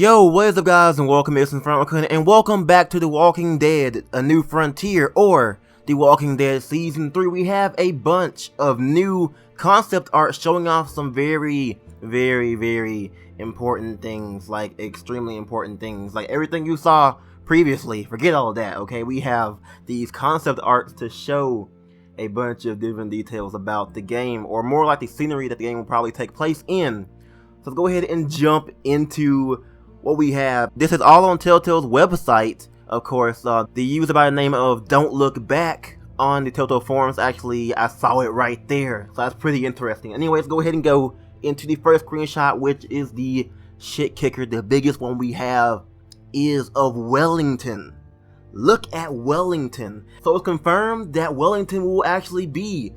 Yo, what is up guys, and welcome to InfernoKun, and welcome back to The Walking Dead, A New Frontier, or The Walking Dead Season 3. We have a bunch of new concept art showing off some very important things, like extremely important things, like everything you saw previously. Forget all of that, okay? We have these concept arts to show a bunch of different details about the game, or more like the scenery that the game will probably take place in. So let's go ahead and jump into what we have. This is all on Telltale's website, of course. The user by the name of Don't Look Back on the Telltale forums, actually, I saw it right there. So that's pretty interesting. Anyways, go ahead and go into the first screenshot, which is the shit kicker. The biggest one we have is of Wellington. Look at Wellington. So it's confirmed that Wellington will actually be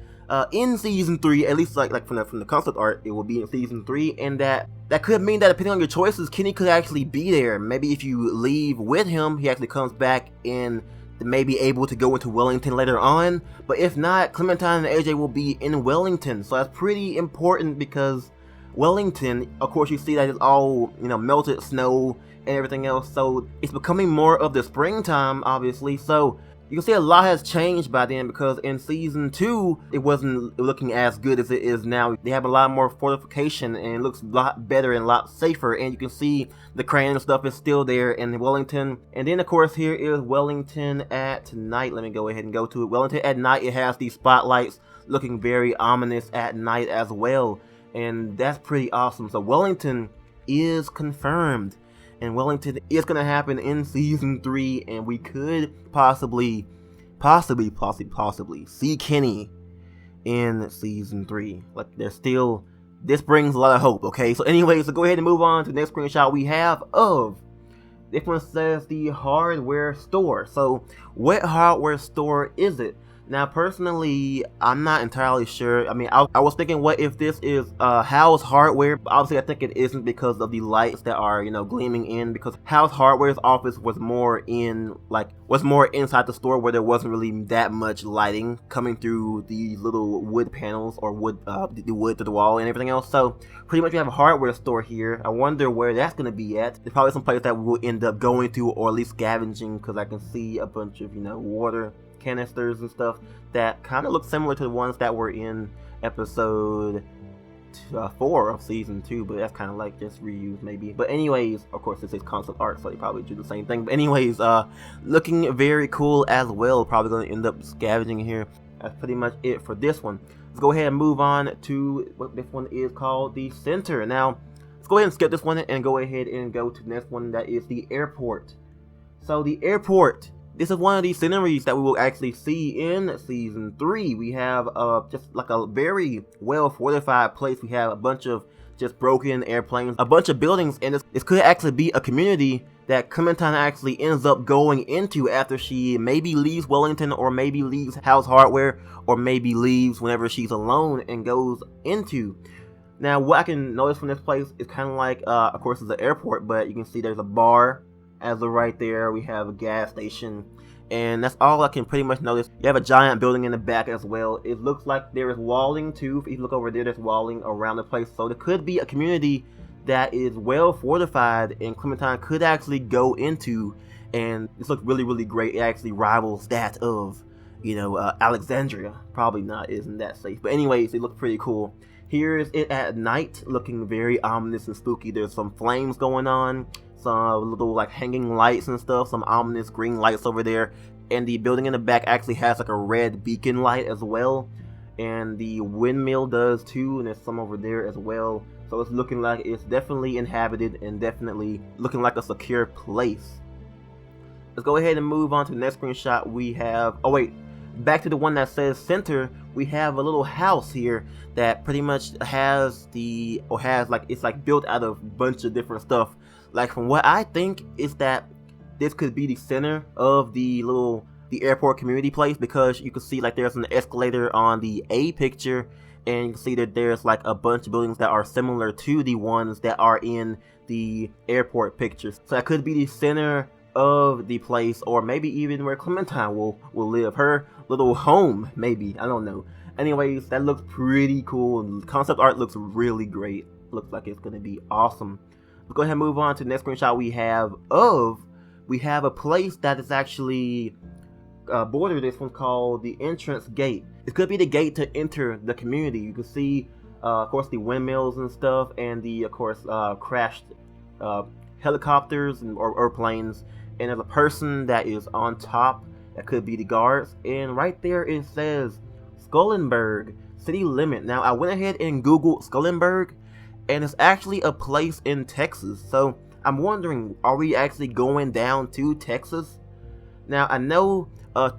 in Season 3, at least like from the concept art, it will be in Season 3, and that could mean that depending on your choices, Kenny could actually be there. Maybe if you leave with him, he actually comes back and may be able to go into Wellington later on, but if not, Clementine and AJ will be in Wellington. So that's pretty important because Wellington, of course, you see that it's all, melted snow and everything else, so it's becoming more of the springtime, obviously. So you can see a lot has changed by then, because in Season 2, it wasn't looking as good as it is now. They have a lot more fortification, and it looks a lot better and a lot safer, and you can see the crane and stuff is still there in Wellington. And then, of course, here is Wellington at night. Let me go ahead and go to it. Wellington at night, it has these spotlights looking very ominous at night as well, and that's pretty awesome. So Wellington is confirmed, and Wellington is going to happen in Season 3, and we could possibly see Kenny in Season 3. Like, there's still, this brings a lot of hope, okay? So anyways, so go ahead and move on to the next screenshot we have of, this one says the hardware store. So what hardware store is it? Now, personally, I'm not entirely sure. I mean, I was thinking, what if this is Hal's Hardware? But obviously, I think it isn't because of the lights that are, gleaming in. Because Hal's Hardware's office was more inside the store, where there wasn't really that much lighting coming through these little wood panels, or the wood to the wall and everything else. So pretty much we have a hardware store here. I wonder where that's going to be at. There's probably some place that we'll end up going to, or at least scavenging, because I can see a bunch of, water canisters and stuff that kind of look similar to the ones that were in episode 4 of Season 2, but that's kind of like just reused maybe. But anyways, of course, this is concept art, so they probably do the same thing. But anyways, looking very cool as well. Probably going to end up scavenging here. That's pretty much it for this one. Let's go ahead and move on to what this one is called, the center. Now, let's go ahead and skip this one and go ahead and go to the next one, that is the airport. So the airport, this is one of these sceneries that we will actually see in Season 3. We have just like a very well fortified place. We have a bunch of just broken airplanes, a bunch of buildings, and this could actually be a community that Clementine actually ends up going into after she maybe leaves Wellington, or maybe leaves Hal's Hardware, or maybe leaves whenever she's alone and goes into. Now, what I can notice from this place is kind of like, of course, it's an airport, but you can see there's a bar as of right there. We have a gas station, and that's all I can pretty much notice. You have a giant building in the back as well. It looks like there is walling too. If you look over there, there's walling around the place. So there could be a community that is well fortified, and Clementine could actually go into, and this looks really great. It actually rivals that of, Alexandria. Probably not, isn't that safe, but anyways, it looks pretty cool. Here's it at night, looking very ominous and spooky. There's some flames going on, some little like hanging lights and stuff, some ominous green lights over there, and the building in the back actually has like a red beacon light as well, and the windmill does too, and there's some over there as well. So it's looking like it's definitely inhabited and definitely looking like a secure place. Let's go ahead and move on to the next screenshot. We have, oh wait, back to the one that says center. We have a little house here that pretty much has it's like built out of a bunch of different stuff. Like, from what I think is that this could be the center of the airport community place, because you can see like there's an escalator on the A picture, and you can see that there's like a bunch of buildings that are similar to the ones that are in the airport pictures. So that could be the center of the place, or maybe even where Clementine will live, her little home, maybe, I don't know. Anyways, that looks pretty cool. Concept art looks really great. Looks like it's gonna be awesome. Let's go ahead and move on to the next screenshot we have of. We have a place that is actually border. This one's called the entrance gate. It could be the gate to enter the community. You can see, of course, the windmills and stuff, and the, of course, crashed helicopters or airplanes. And there's a person that is on top. That could be the guards. And right there it says Skullenberg city limit. Now I went ahead and Googled Skullenberg, and it's actually a place in Texas. So I'm wondering, are we actually going down to Texas? Now I know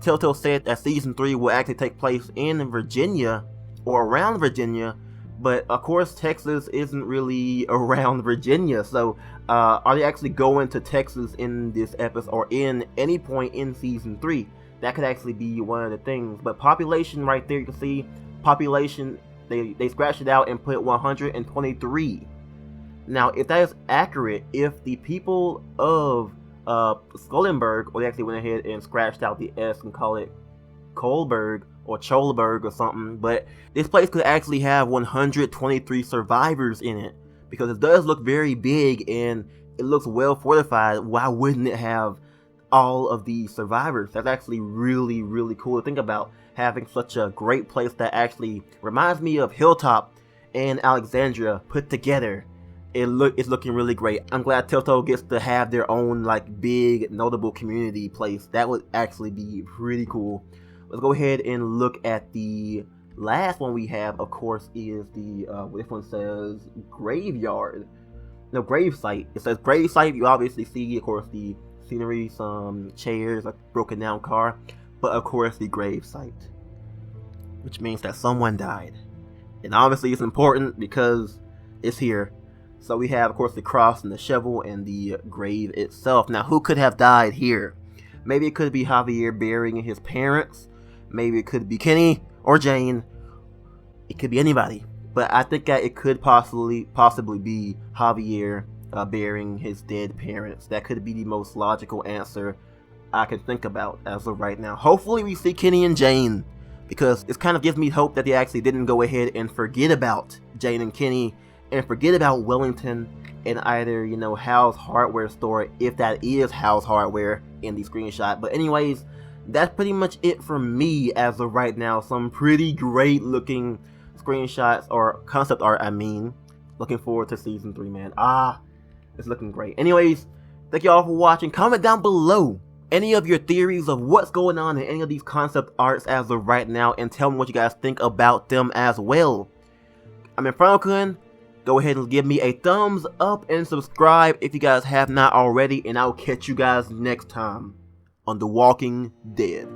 Telltale said that season 3 will actually take place in Virginia or around Virginia, but of course Texas isn't really around Virginia. So are they actually going to Texas in this episode or in any point in season 3? That could actually be one of the things. But population right there, you can see population, they scratched it out and put 123. Now if that is accurate, if the people of Skullenberg, or they actually went ahead and scratched out the S and call it Kohlberg or Cholberg or something, but this place could actually have 123 survivors in it, because it does look very big and it looks well fortified. Why wouldn't it have all of these survivors? That's actually really, really cool to think about, having such a great place that actually reminds me of Hilltop and Alexandria put together. It's looking really great. I'm glad Telltale gets to have their own like big notable community place. That would actually be pretty cool. Let's go ahead and look at the last one we have. Of course, is the this one says graveyard. No, grave site. It says grave site. You obviously see, of course, the scenery, some chairs, a broken down car, but of course the grave site, which means that someone died, and obviously it's important because it's here. So we have, of course, the cross and the shovel and the grave itself. Now, who could have died here? Maybe it could be Javier burying his parents. Maybe it could be Kenny or Jane. It could be anybody. But I think that it could possibly be Javier burying his dead parents. That could be the most logical answer I can think about as of right now. Hopefully we see Kenny and Jane, because it kind of gives me hope that they actually didn't go ahead and forget about Jane and Kenny and forget about Wellington and either, you know, Hal's hardware store, if that is Hal's hardware in the screenshot. But anyways, that's pretty much it for me as of right now. Some pretty great looking screenshots, or concept art I mean. Looking forward to season 3, man. It's looking great. Anyways, thank you all for watching. Comment down below any of your theories of what's going on in any of these concept arts as of right now, and tell me what you guys think about them as well. I'm InfernoKun. Go ahead and give me a thumbs up and subscribe if you guys have not already, and I'll catch you guys next time on The Walking Dead.